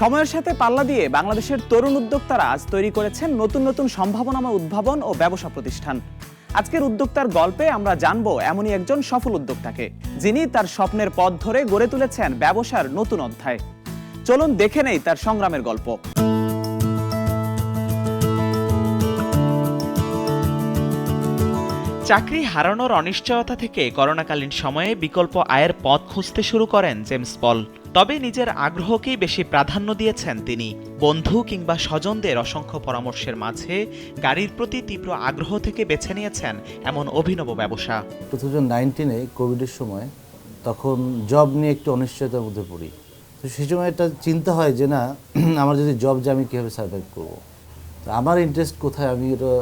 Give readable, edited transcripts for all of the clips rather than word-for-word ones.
সময়ের সাথে পাল্লা দিয়ে বাংলাদেশের তরুণ উদ্যোক্তারা আজ তৈরি করেছেন নতুন নতুন সম্ভাবনাময় উদ্ভাবন ও ব্যবসা প্রতিষ্ঠান। আজকের উদ্যোক্তার গল্পে আমরা জানবো এমনই একজন সফল উদ্যোক্তাকে, যিনি তার স্বপ্নের পথ ধরে গড়ে তুলেছেন ব্যবসার নতুন অধ্যায়। চলুন দেখে নেই তার সংগ্রামের গল্প। চাকরি হারানোর অনিশ্চয়তা থেকে করোনাকালীন সময়ে বিকল্প আয়ের পথ খুঁজতে শুরু করেন জেমস পল। তবে নিজের আগ্রহকেই বেশি প্রাধান্য দিয়েছেন তিনি। বন্ধু কিংবা স্বজনদের অসংখ্য পরামর্শের মাঝে গাড়ির প্রতি তীব্র আগ্রহ থেকে বেছে নিয়েছেন এমন অভিনব ব্যবসা। 2019-এ কোভিডের সময় তখন জব নিয়ে একটু অনিশ্চয়তার মধ্যে পড়ি। তো সেই সময় একটা চিন্তা হয় যে না, আমার যদি জব যায় আমি কীভাবে সার্ভাইভ করবো। তো আমার ইন্টারেস্ট কোথায়, আমি এটা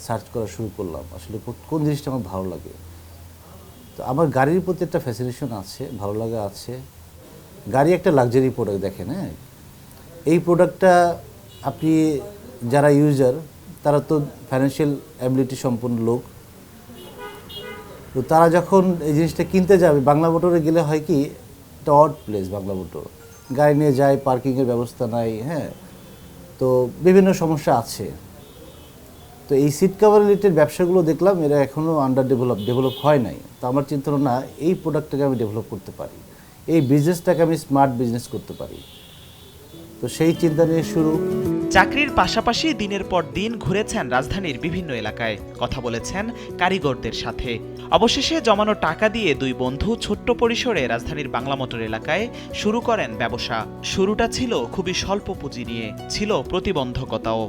সার্চ করা শুরু করলাম, আসলে কোন জিনিসটা আমার ভালো লাগে। তো আমার গাড়ির প্রতি একটা ফ্যাসিনেশন আছে, ভালো লাগা আছে। গাড়ি একটা লাক্সারি প্রোডাক্ট, দেখেন। হ্যাঁ, এই প্রোডাক্টটা আপনি যারা ইউজার তারা তো ফাইন্যান্সিয়াল অ্যাবিলিটি সম্পন্ন লোক। তো তারা যখন এই জিনিসটা কিনতে যাবে, বাংলা মোটরে গেলে হয় কি, একটা অড প্লেস বাংলা মোটর, গাড়ি নিয়ে যায়, পার্কিংয়ের ব্যবস্থা নাই। হ্যাঁ, তো বিভিন্ন সমস্যা আছে। তো এই সিট কভার রিলেটেড ব্যবসাগুলো দেখলাম এরা এখনও ডেভেলপ হয় নাই। তো আমার চিন্তা হলো না, এই প্রোডাক্টটাকে আমি ডেভেলপ করতে পারি, এই বিজনেসটাকে আমি স্মার্ট বিজনেস করতে পারি। তো সেই চিন্তা নিয়ে শুরু। চাকরির পাশাপাশি দিনের পর দিন ঘুরেছেন রাজধানীর বিভিন্ন এলাকায়, কথা বলেছেন কারিগরদের সাথে। অবশেষে জমানো টাকা দিয়ে দুই বন্ধু ছোট্ট পরিসরে রাজধানীর বাংলা মোটর এলাকায় শুরু করেন ব্যবসা। শুরুটা ছিল খুবই স্বল্প পুঁজি নিয়ে, ছিল প্রতিবন্ধকতাও।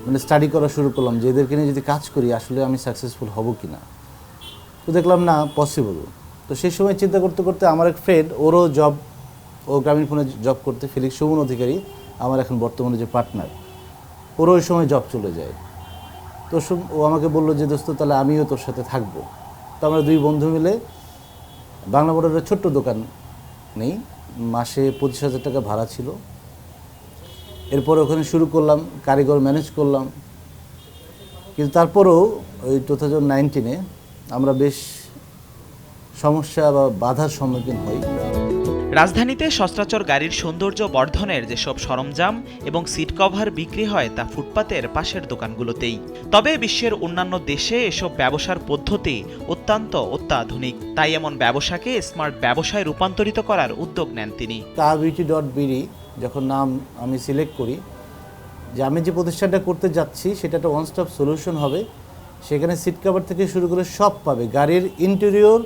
মানে স্টাডি করা শুরু করলাম যে এদেরকে নিয়ে যদি কাজ করি আসলে আমি সাকসেসফুল হব কি না। তো দেখলাম না, পসিবল। তো সেই সময় চিন্তা করতে করতে আমার এক ফ্রেন্ড, ওরও জব, ও গ্রামীণ ফোনে জব করতে, ফিলিক্স সুমন অধিকারী, আমার এখন বর্তমানে যে পার্টনার, ওরও ওই সময় জব চলে যায়। তো ও আমাকে বললো যে দোস্ত, তাহলে আমিও তোর সাথে থাকবো। তো আমরা দুই বন্ধু মিলে বাংলা মোটরের ছোট্ট দোকান নেই, মাসে 25,000 টাকা ভাড়া ছিল। এরপর ওখানে শুরু করলাম, কারিগর ম্যানেজ করলাম। কিন্তু তারপরেও ওই 2019-এ আমরা বেশ সমস্যা বা বাধার সম্মুখীন হই। রাজধানীতে সচরাচর গাড়ির সৌন্দর্য বর্ধনের যেসব সরঞ্জাম এবং সিট কভার বিক্রি হয় তা ফুটপাতের পাশের দোকানগুলোতেই। তবে বিশ্বের অন্যান্য দেশে এসব ব্যবসার পদ্ধতি অত্যাধুনিক। তাই এমন ব্যবসাকে স্মার্ট ব্যবসায় রূপান্তরিত করার উদ্যোগ নেন তিনি। carbeauty.bd যখন নাম আমি সিলেক্ট করি, যে আমি যে প্রতিষ্ঠানটা করতে যাচ্ছি সেটা একটা ওয়ান স্টপ সলিউশন হবে। সেখানে সিট কভার থেকে শুরু করে সব পাবে, গাড়ির ইন্টেরিয়র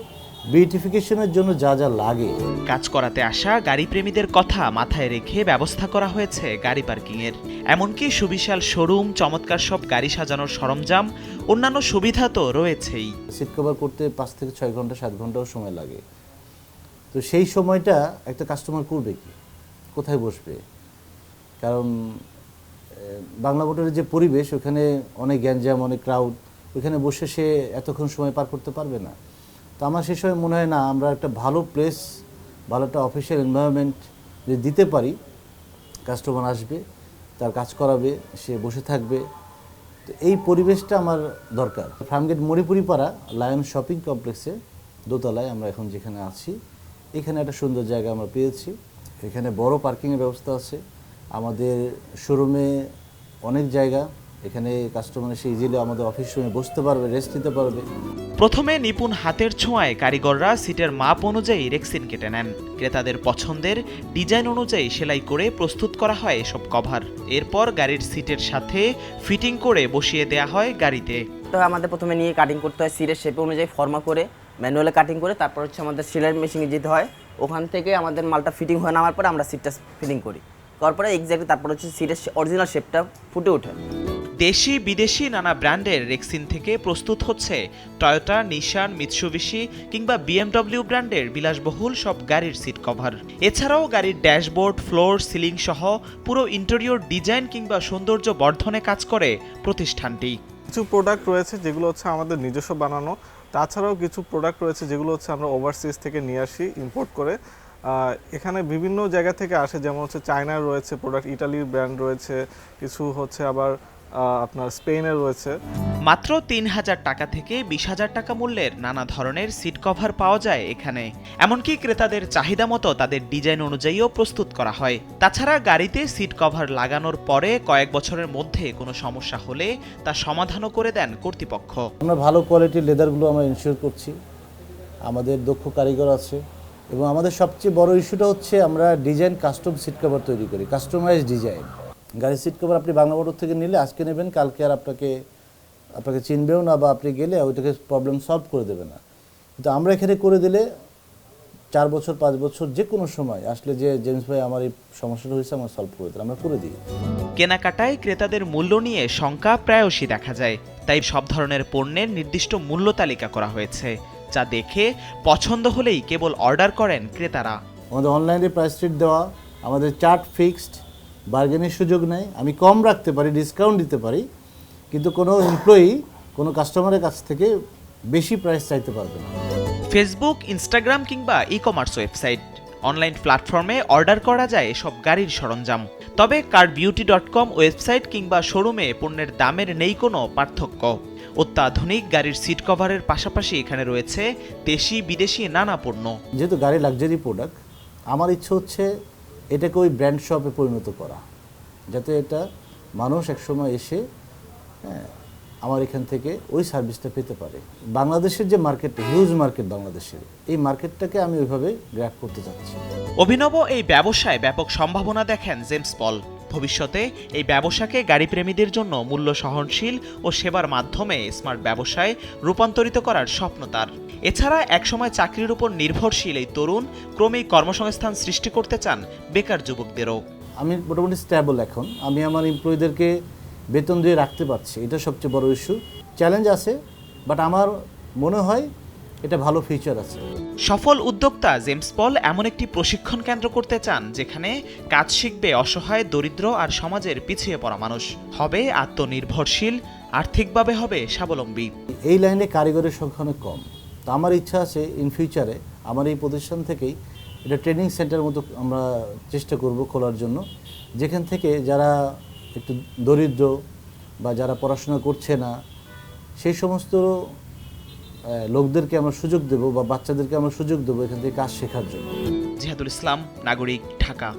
বিউটিফিকেশনের জন্য যা যা লাগে। কাজ করাতে আসা গাড়ি প্রেমীদের কথা মাথায় রেখে ব্যবস্থা করা হয়েছে গাড়ি পার্কিংয়ের। এমনকি সুবিশাল শোরুম, চমৎকার সব গাড়ি সাজানোর সরঞ্জাম, অন্যান্য সুবিধা তো রয়েছেই। সিট কভার করতে 5 থেকে 6 ঘন্টা 7 ঘন্টাও সময় লাগে। তো সেই সময়টা একটা কাস্টমার করবে কি, কোথায় বসবে? কারণ বাংলা মোটরের যে পরিবেশ, ওখানে অনেক গ্যাঞ্জাম, অনেক ক্রাউড, ওইখানে বসে সে এতক্ষণ সময় পার করতে পারবে না। তো আমার সেই সময় মনে হয় না, আমরা একটা ভালো প্লেস, ভালো একটা অফিসিয়াল এনভায়রনমেন্ট যদি দিতে পারি, কাস্টমার আসবে, তার কাজ করাবে, সে বসে থাকবে। তো এই পরিবেশটা আমার দরকার। ফার্মগেট মণিপুরিপাড়া লায়ন শপিং কমপ্লেক্সে দোতলায় আমরা এখন যেখানে আছি, এখানে একটা সুন্দর জায়গা আমরা পেয়েছি। এখানে বড় পার্কিংয়ের ব্যবস্থা আছে, আমাদের শোরুমে অনেক জায়গা। এখানে কাস্টমার এসে ইজিলি আমাদের অফিস রুমে বসতে পারবে, রেস্ট নিতে পারবে। প্রথমে নিপুণ হাতের ছোঁয়ায় কারিগররা সিটের মাপ অনুযায়ী রেক্সিন কেটে নেন। ক্রেতাদের পছন্দের ডিজাইন অনুযায়ী সেলাই করে প্রস্তুত করা হয় এসব কভার। এরপর গাড়ির সিটের সাথে ফিটিং করে বসিয়ে দেয়া হয় গাড়িতে। তো আমাদের প্রথমে নিয়ে কাটিং করতে হয়, সিটের শেপ অনুযায়ী ফর্মা করে ম্যানুয়ালে কাটিং করে, তারপর হচ্ছে আমাদের সেলাই মেশিনে যেতে হয়। ওখান থেকে আমাদের মালটা ফিটিং হয়ে নামার পরে আমরা সিটটা ফিটিং করি, করার পরে এক্স্যাক্টলি তারপর হচ্ছে সিটের অরিজিনাল শেপটা ফুটে ওঠে। দেশি বিদেশি নানা ব্র্যান্ডের রেক্সিন থেকে প্রস্তুত হচ্ছে টয়োটা, নিশান, মিৎসুবিশি কিংবা বিএমডব্লিউ ব্র্যান্ডের বিলাসবহুল সব গাড়ির সিট কভার। এছাড়াও গাড়ির ড্যাশবোর্ড, ফ্লোর, সিলিং সহ পুরো ইন্টেরিয়র ডিজাইন কিংবা সৌন্দর্য বর্ধনে কাজ করে প্রতিষ্ঠানটি। কিছু প্রোডাক্ট রয়েছে যেগুলো হচ্ছে আমাদের নিজস্ব বানানো, তাছাড়াও কিছু প্রোডাক্ট রয়েছে যেগুলো হচ্ছে আমরা ওভারসিজ থেকে নিয়ে আসি ইম্পোর্ট করে। এখানে বিভিন্ন জায়গা থেকে আসে, যেমন হচ্ছে চায়নার রয়েছে প্রোডাক্ট, ইটালির ব্র্যান্ড রয়েছে, কিছু হচ্ছে আবার আপনার স্পেনের রয়েছে। মাত্র ৩,০০০ টাকা থেকে ২০,০০০ টাকা মূল্যের নানা ধরনের সিট কভার পাওয়া যায় এখানে। এমনকি ক্রেতাদের চাহিদা মতো তাদের ডিজাইন অনুযায়ীও প্রস্তুত করা হয়। তাছাড়া গাড়িতে সিট কভার লাগানোর পরে কয়েক বছরের মধ্যে কোনো সমস্যা হলে তা সমাধানও করে দেন কর্তৃপক্ষ। আমরা ভালো কোয়ালিটির লেদারগুলো আমরা ইনশিওর করছি, আমাদের দক্ষ কারিগর আছে, এবং আমাদের সবচেয়ে বড় ইস্যুটা হচ্ছে আমরা ডিজাইন কাস্টম সিট কভার তৈরি করি, কাস্টমাইজ ডিজাইন। গাড়ির সিট কভার আপনি বাংলা মোটর থেকে নিলে আজকে নেবেন, কালকে আর আপনাকে চিনবেও না, বা আপনি গেলে ওইটাকে প্রবলেম সলভ করে দেবে না। কিন্তু আমরা এখানে করে দিলে 4 বছর 5 বছর যে কোনো সময় আসলে যে জেমস ভাই আমার এই সমস্যাটা হয়েছে আমরা সলভ করে দিই, আমরা করে দিই। কেনাকাটায় ক্রেতাদের মূল্য নিয়ে শঙ্কা প্রায়শই দেখা যায়, তাই সব ধরনের পণ্যের নির্দিষ্ট মূল্য তালিকা করা হয়েছে, যা দেখে পছন্দ হলেই কেবল অর্ডার করেন ক্রেতারা। আমাদের অনলাইনে প্রাইস শিট দেওয়া, আমাদের চার্ট ফিক্সড, বার্গেনের সুযোগ নেই। আমি কম রাখতে পারি, ডিসকাউন্ট দিতে পারি, কিন্তু কোনো এমপ্লয়ি কোনো কাস্টমারের কাছ থেকে বেশি প্রাইস চাইতে পারবে না। ফেসবুক, ইনস্টাগ্রাম কিংবা ই কমার্স ওয়েবসাইট, অনলাইন প্ল্যাটফর্মে অর্ডার করা যায় এসব গাড়ির সরঞ্জাম। তবে carbeauty.com ওয়েবসাইট কিংবা শোরুমে পণ্যের দামের নেই কোনো পার্থক্য। অত্যাধুনিক গাড়ির সিট কভারের পাশাপাশি এখানে রয়েছে দেশি বিদেশি নানা পণ্য। যেহেতু গাড়ি লাক্সারি প্রোডাক্ট, আমার ইচ্ছে হচ্ছে এটাকে ওই ব্র্যান্ড শপে পরিণত করা, যাতে এটা মানুষ একসময় এসে আমার এখান থেকে ওই সার্ভিসটা পেতে পারে। বাংলাদেশের যে মার্কেটটা, হিউজ মার্কেট বাংলাদেশের, এই মার্কেটটাকে আমি ওইভাবে গ্র্যাব করতে চাচ্ছি। অভিনব এই ব্যবসায় ব্যাপক সম্ভাবনা দেখেন জেমস পল। ভবিষ্যতে এই ব্যবসাকে গাড়িপ্রেমীদের জন্য মূল্য সহনশীল ও সেবার মাধ্যমে স্মার্ট ব্যবসায় রূপান্তরিত করার স্বপ্ন তার। এছাড়া একসময় চাকরির উপর নির্ভরশীল এই তরুণ ক্রমেই কর্মসংস্থান সৃষ্টি করতে চান বেকার যুবকদেরও। আমি মোটামুটি স্ট্যাবল এখন, আমি আমার এমপ্লয়ীদেরকে বেতন দিয়ে রাখতে পারছি, এটা সবচেয়ে বড় ইস্যু। চ্যালেঞ্জ আছে, বাট আমার মনে হয় এটা ভালো ফিউচার আছে। সফল উদ্যোক্তা জেমস পল এমন একটি প্রশিক্ষণ কেন্দ্র করতে চান যেখানে কাজ শিখবে অসহায়, দরিদ্র আর সমাজের পিছিয়ে পড়া মানুষ, হবে আত্মনির্ভরশীল, আর্থিকভাবে হবে স্বাবলম্বী। এই লাইনে কারিগরের সংখ্যা অনেক কম, তো আমার ইচ্ছা আছে ইন ফিউচারে আমার এই প্রতিষ্ঠান থেকেই এটা ট্রেনিং সেন্টার মতো আমরা চেষ্টা করব খোলার জন্য, যেখান থেকে যারা একটু দরিদ্র বা যারা পড়াশোনা করছে না সেই সমস্ত লোকদেরকে আমরা সুযোগ দেব, বা বাচ্চাদেরকে আমরা সুযোগ দেবো এখান থেকে কাজ শেখার জন্য। জিহাদুল ইসলাম, নাগরিক, ঢাকা।